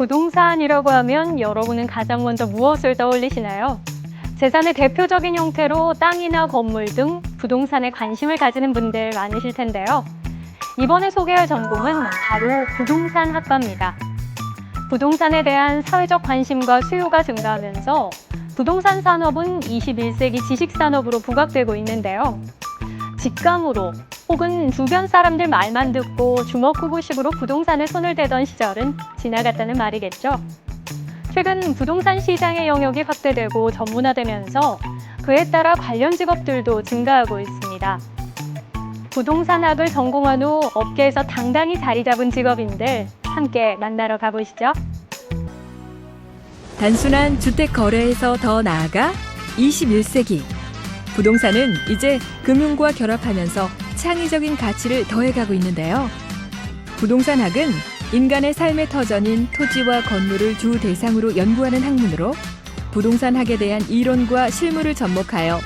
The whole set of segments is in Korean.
부동산이라고 하면 여러분은 가장 먼저 무엇을 떠올리시나요? 재산의 대표적인 형태로 땅이나 건물 등 부동산에 관심을 가지는 분들 많으실 텐데요. 이번에 소개할 전공은 바로 부동산학과입니다. 부동산에 대한 사회적 관심과 수요가 증가하면서 부동산 산업은 21세기 지식산업으로 부각되고 있는데요. 직감으로 혹은 주변 사람들 말만 듣고 주먹구구식으로 부동산에 손을 대던 시절은 지나갔다는 말이겠죠. 최근 부동산 시장의 영역이 확대되고 전문화되면서 그에 따라 관련 직업들도 증가하고 있습니다. 부동산학을 전공한 후 업계에서 당당히 자리 잡은 직업인들 함께 만나러 가보시죠. 단순한 주택 거래에서 더 나아가 21세기 부동산은 이제 금융과 결합하면서 창의적인 가치를 더해가고 있는데요. 부동산학은 인간의 삶의 터전인 토지와 건물을 주 대상으로 연구하는 학문으로 부동산학에 대한 이론과 실무를 접목하여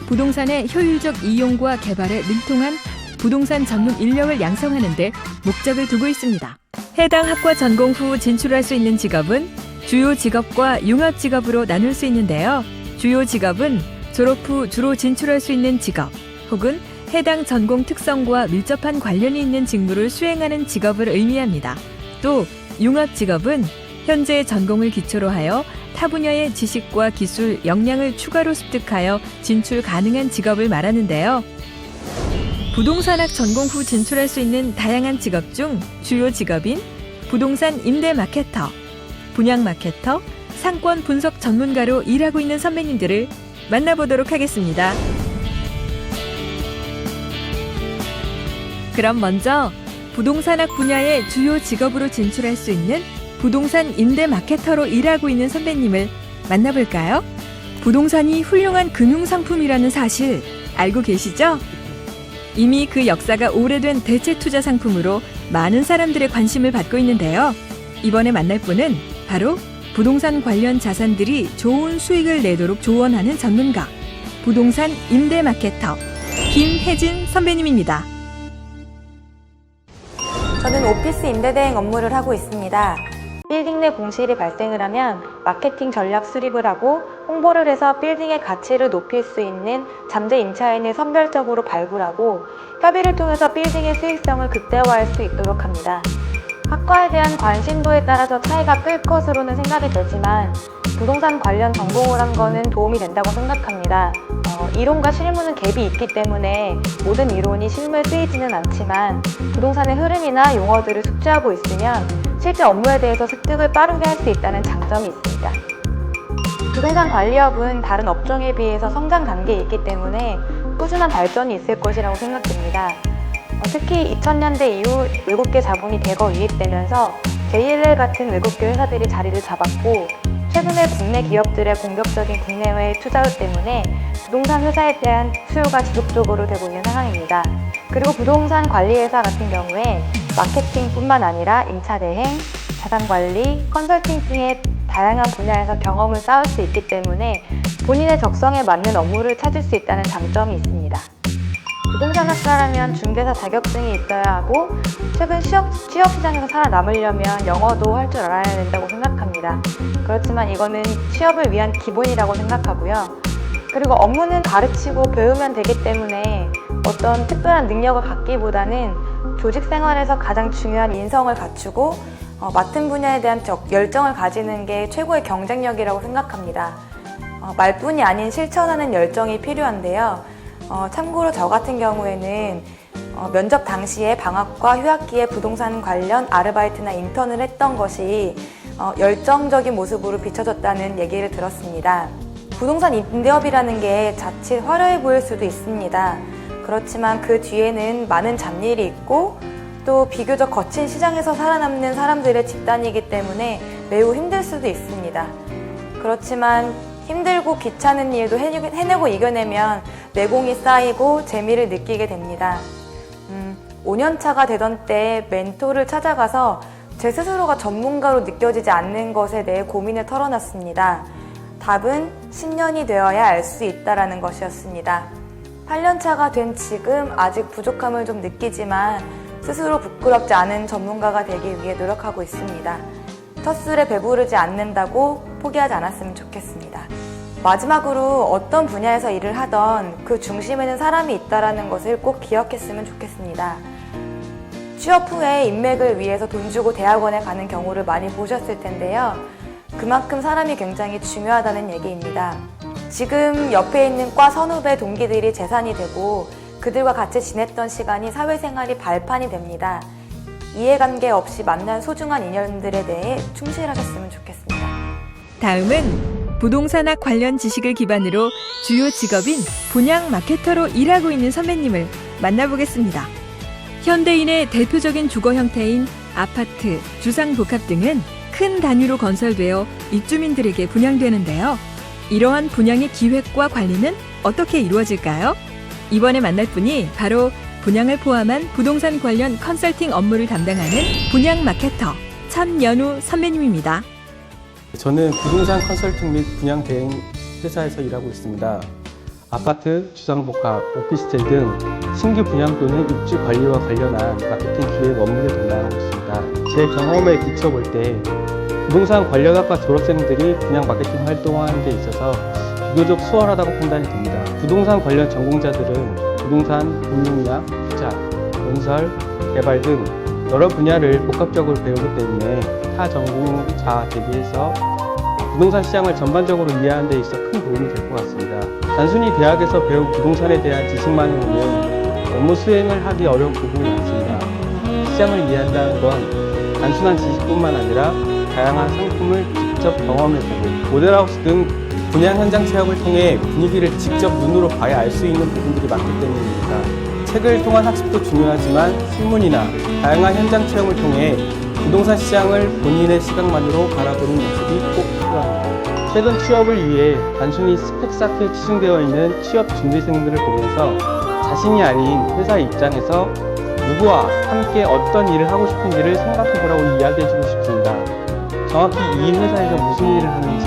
부동산의 효율적 이용과 개발에 능통한 부동산 전문 인력을 양성하는 데 목적을 두고 있습니다. 해당 학과 전공 후 진출할 수 있는 직업은 주요 직업과 융합 직업으로 나눌 수 있는데요. 주요 직업은 졸업 후 주로 진출할 수 있는 직업 혹은 해당 전공 특성과 밀접한 관련이 있는 직무를 수행하는 직업을 의미합니다. 또 융합 직업은 현재 전공을 기초로 하여 타 분야의 지식과 기술, 역량을 추가로 습득하여 진출 가능한 직업을 말하는데요. 부동산학 전공 후 진출할 수 있는 다양한 직업 중 주요 직업인 부동산 임대 마케터, 분양 마케터, 상권 분석 전문가로 일하고 있는 선배님들을 만나보도록 하겠습니다. 그럼 먼저 부동산학 분야의 주요 직업으로 진출할 수 있는 부동산 임대 마케터로 일하고 있는 선배님을 만나볼까요? 부동산이 훌륭한 금융상품이라는 사실 알고 계시죠? 이미 그 역사가 오래된 대체 투자 상품으로 많은 사람들의 관심을 받고 있는데요. 이번에 만날 분은 바로 부동산 관련 자산들이 좋은 수익을 내도록 조언하는 전문가, 부동산 임대 마케터 김혜진 선배님입니다. 저는 오피스 임대 대행 업무를 하고 있습니다. 빌딩 내 공실이 발생을 하면 마케팅 전략 수립을 하고 홍보를 해서 빌딩의 가치를 높일 수 있는 잠재 임차인을 선별적으로 발굴하고 협의를 통해서 빌딩의 수익성을 극대화할 수 있도록 합니다. 학과에 대한 관심도에 따라서 차이가 클 것으로는 생각이 되지만 부동산 관련 전공을 한 거는 도움이 된다고 생각합니다. 이론과 실무는 갭이 있기 때문에 모든 이론이 실무에 쓰이지는 않지만 부동산의 흐름이나 용어들을 숙지하고 있으면 실제 업무에 대해서 습득을 빠르게 할 수 있다는 장점이 있습니다. 부동산 관리업은 다른 업종에 비해서 성장 단계에 있기 때문에 꾸준한 발전이 있을 것이라고 생각됩니다. 특히 2000년대 이후 외국계 자본이 대거 유입되면서 JLL 같은 외국계 회사들이 자리를 잡았고 최근에 국내 기업들의 공격적인 국내외 투자 때문에 부동산 회사에 대한 수요가 지속적으로 되고 있는 상황입니다. 그리고 부동산 관리회사 같은 경우에 마케팅뿐만 아니라 임차 대행, 자산관리, 컨설팅 등의 다양한 분야에서 경험을 쌓을 수 있기 때문에 본인의 적성에 맞는 업무를 찾을 수 있다는 장점이 있습니다. 부동산학과라면 중개사 자격증이 있어야 하고 최근 취업 시장에서 살아남으려면 영어도 할 줄 알아야 된다고 생각합니다. 그렇지만 이거는 취업을 위한 기본이라고 생각하고요. 그리고 업무는 가르치고 배우면 되기 때문에 어떤 특별한 능력을 갖기보다는 조직 생활에서 가장 중요한 인성을 갖추고 맡은 분야에 대한 열정을 가지는 게 최고의 경쟁력이라고 생각합니다. 말뿐이 아닌 실천하는 열정이 필요한데요. 참고로 저 같은 경우에는 면접 당시에 방학과 휴학기에 부동산 관련 아르바이트나 인턴을 했던 것이 열정적인 모습으로 비춰졌다는 얘기를 들었습니다. 부동산 임대업이라는 게 자칫 화려해 보일 수도 있습니다. 그렇지만 그 뒤에는 많은 잡일이 있고 또 비교적 거친 시장에서 살아남는 사람들의 집단이기 때문에 매우 힘들 수도 있습니다. 그렇지만 힘들고 귀찮은 일도 해내고 이겨내면 내공이 쌓이고 재미를 느끼게 됩니다. 5년차가 되던 때 멘토를 찾아가서 제 스스로가 전문가로 느껴지지 않는 것에 대해 고민을 털어놨습니다. 답은 10년이 되어야 알 수 있다는 것이었습니다. 8년차가 된 지금 아직 부족함을 좀 느끼지만 스스로 부끄럽지 않은 전문가가 되기 위해 노력하고 있습니다. 첫 술에 배부르지 않는다고 포기하지 않았으면 좋겠습니다. 마지막으로 어떤 분야에서 일을 하던 그 중심에는 사람이 있다는 것을 꼭 기억했으면 좋겠습니다. 취업 후에 인맥을 위해서 돈 주고 대학원에 가는 경우를 많이 보셨을 텐데요. 그만큼 사람이 굉장히 중요하다는 얘기입니다. 지금 옆에 있는 과 선후배 동기들이 재산이 되고 그들과 같이 지냈던 시간이 사회생활이 발판이 됩니다. 이해관계 없이 만난 소중한 인연들에 대해 충실하셨으면 좋겠습니다. 다음은 부동산학 관련 지식을 기반으로 주요 직업인 분양 마케터로 일하고 있는 선배님을 만나보겠습니다. 현대인의 대표적인 주거 형태인 아파트, 주상복합 등은 큰 단위로 건설되어 입주민들에게 분양되는데요. 이러한 분양의 기획과 관리는 어떻게 이루어질까요? 이번에 만날 분이 바로 분양을 포함한 부동산 관련 컨설팅 업무를 담당하는 분양 마케터 천연우 선배님입니다. 저는 부동산 컨설팅 및 분양 대행 회사에서 일하고 있습니다. 아파트, 주상복합, 오피스텔 등 신규 분양 또는 입주 관리와 관련한 마케팅 기획 업무를 담당하고 있습니다. 제 경험에 비춰볼 때 부동산 관련학과 졸업생들이 분양 마케팅 활동하는 데 있어서 비교적 수월하다고 판단이 됩니다. 부동산 관련 전공자들은 부동산, 금융이나 투자, 건설, 개발 등 여러 분야를 복합적으로 배우기 때문에 타 전공자 대비해서 부동산 시장을 전반적으로 이해하는 데 있어 큰 도움이 될 것 같습니다. 단순히 대학에서 배운 부동산에 대한 지식만으로는 업무 수행을 하기 어려운 부분이 많습니다. 시장을 이해한다는 건 단순한 지식뿐만 아니라 다양한 상품을 직접 경험해보고 모델하우스 등 분양 현장 체험을 통해 분위기를 직접 눈으로 봐야 알 수 있는 부분들이 많기 때문입니다. 책을 통한 학습도 중요하지만 실문이나 다양한 현장 체험을 통해 부동산 시장을 본인의 시각만으로 바라보는 모습이 꼭 필요합니다. 최근 취업을 위해 단순히 스펙 쌓기에 치중되어 있는 취업 준비생들을 보면서 자신이 아닌 회사 입장에서 누구와 함께 어떤 일을 하고 싶은지를 생각해보라고 이야기해주고 싶습니다. 정확히 이 회사에서 무슨 일을 하는지,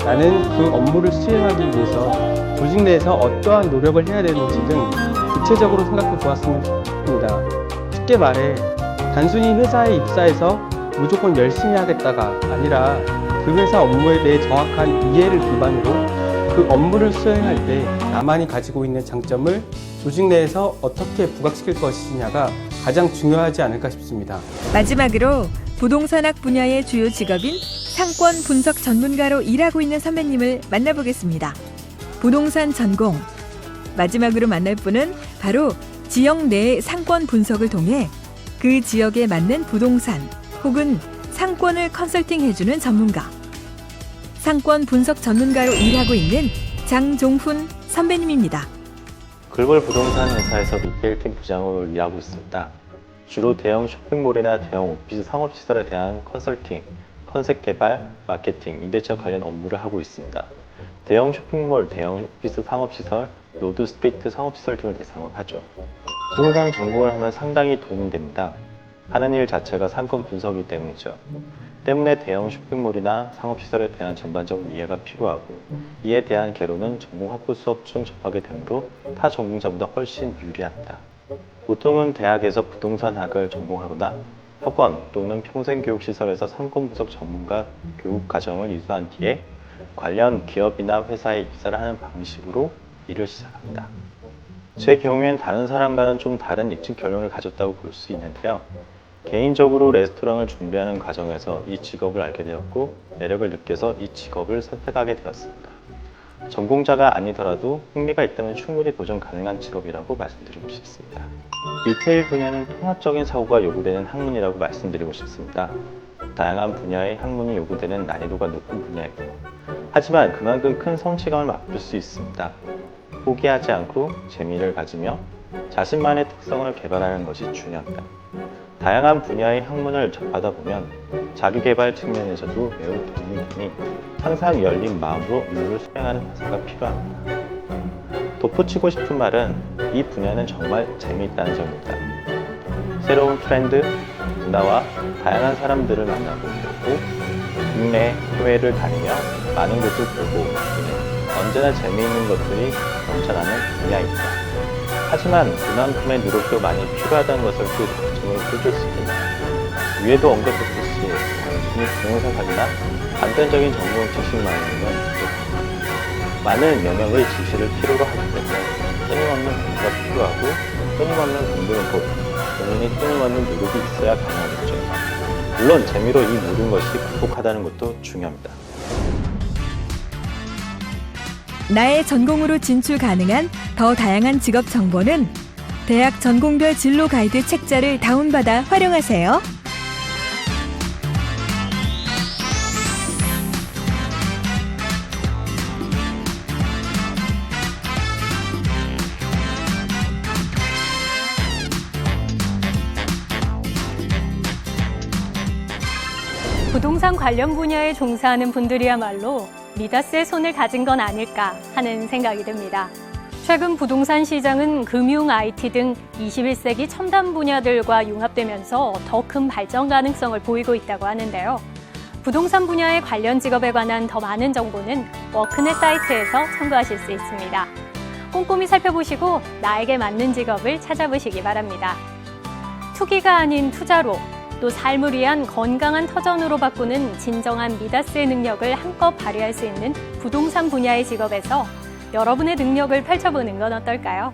나는 그 업무를 수행하기 위해서 조직 내에서 어떠한 노력을 해야 되는지 등 구체적으로 생각해 보았으면 좋겠습니다. 쉽게 말해 단순히 회사에 입사해서 무조건 열심히 하겠다가 아니라 그 회사 업무에 대해 정확한 이해를 기반으로 그 업무를 수행할 때 나만이 가지고 있는 장점을 조직 내에서 어떻게 부각시킬 것이냐가 가장 중요하지 않을까 싶습니다. 마지막으로 부동산학 분야의 주요 직업인 상권 분석 전문가로 일하고 있는 선배님을 만나보겠습니다. 부동산 전공. 마지막으로 만날 분은 바로 지역 내의 상권 분석을 통해 그 지역에 맞는 부동산 혹은 상권을 컨설팅해주는 전문가. 상권 분석 전문가로 일하고 있는 장종훈 선배님입니다. 글로벌 부동산 회사에서 리테일팀 부장으로 일하고 있습니다. 주로 대형 쇼핑몰이나 대형 오피스 상업시설에 대한 컨설팅, 컨셉 개발, 마케팅, 임대차 관련 업무를 하고 있습니다. 대형 쇼핑몰, 대형 오피스 상업시설, 로드 스트리트 상업시설 등을 대상으로 하죠. 부동산 전공을 하면 상당히 도움이 됩니다. 하는 일 자체가 상권 분석이기 때문이죠. 때문에 대형 쇼핑몰이나 상업시설에 대한 전반적인 이해가 필요하고 이에 대한 개론은 전공 학부 수업 중 접하게 되므로 타 전공자보다 훨씬 유리합니다. 보통은 대학에서 부동산학을 전공하거나 학원 또는 평생교육시설에서 상권 분석 전문가 교육 과정을 이수한 뒤에 관련 기업이나 회사에 입사를 하는 방식으로 일을 시작합니다. 제 경우엔 다른 사람과는 좀 다른 입직 결론을 가졌다고 볼 수 있는데요. 개인적으로 레스토랑을 준비하는 과정에서 이 직업을 알게 되었고 매력을 느껴서 이 직업을 선택하게 되었습니다. 전공자가 아니더라도 흥미가 있다면 충분히 도전 가능한 직업이라고 말씀드리고 싶습니다. 리테일 분야는 통합적인 사고가 요구되는 학문이라고 말씀드리고 싶습니다. 다양한 분야의 학문이 요구되는 난이도가 높은 분야이고 하지만 그만큼 큰 성취감을 맛볼 수 있습니다. 포기하지 않고 재미를 가지며 자신만의 특성을 개발하는 것이 중요합니다. 다양한 분야의 학문을 접하다 보면 자기개발 측면에서도 매우 도움이 되니 항상 열린 마음으로 업무를 수행하는 태도가 필요합니다. 덧붙이고 싶은 말은 이 분야는 정말 재미있다는 점입니다. 새로운 트렌드, 문화와 다양한 사람들을 만나고 배우고 국내, 해외를 다니며 많은 곳을 보고 언제나 재미있는 것들이 넘쳐나는 분야입니다. 하지만 그만큼의 노력도 많이 필요하다는 것을 그 장점을 보여줬습니다. 위에도 언급했듯이 자신이 부동산 사기나 단편적인 정보 지식만으로는 부족합니다. 많은 영역의 지식을 필요로 하기 때문에 끊임없는 공부가 필요하고 끊임없는 공부는 곧 본인이 끊임없는 노력이 있어야 가능하겠죠. 물론 재미로 이 모든 것이 극복하다는 것도 중요합니다. 나의 전공으로 진출 가능한 더 다양한 직업 정보는 대학 전공별 진로 가이드 책자를 다운받아 활용하세요. 부동산 관련 분야에 종사하는 분들이야말로 미다스의 손을 가진 건 아닐까 하는 생각이 듭니다. 최근 부동산 시장은 금융, IT 등 21세기 첨단 분야들과 융합되면서 더 큰 발전 가능성을 보이고 있다고 하는데요. 부동산 분야의 관련 직업에 관한 더 많은 정보는 워크넷 사이트에서 참고하실 수 있습니다. 꼼꼼히 살펴보시고 나에게 맞는 직업을 찾아보시기 바랍니다. 투기가 아닌 투자로, 또 삶을 위한 건강한 터전으로 바꾸는 진정한 미다스의 능력을 한껏 발휘할 수 있는 부동산 분야의 직업에서 여러분의 능력을 펼쳐보는 건 어떨까요?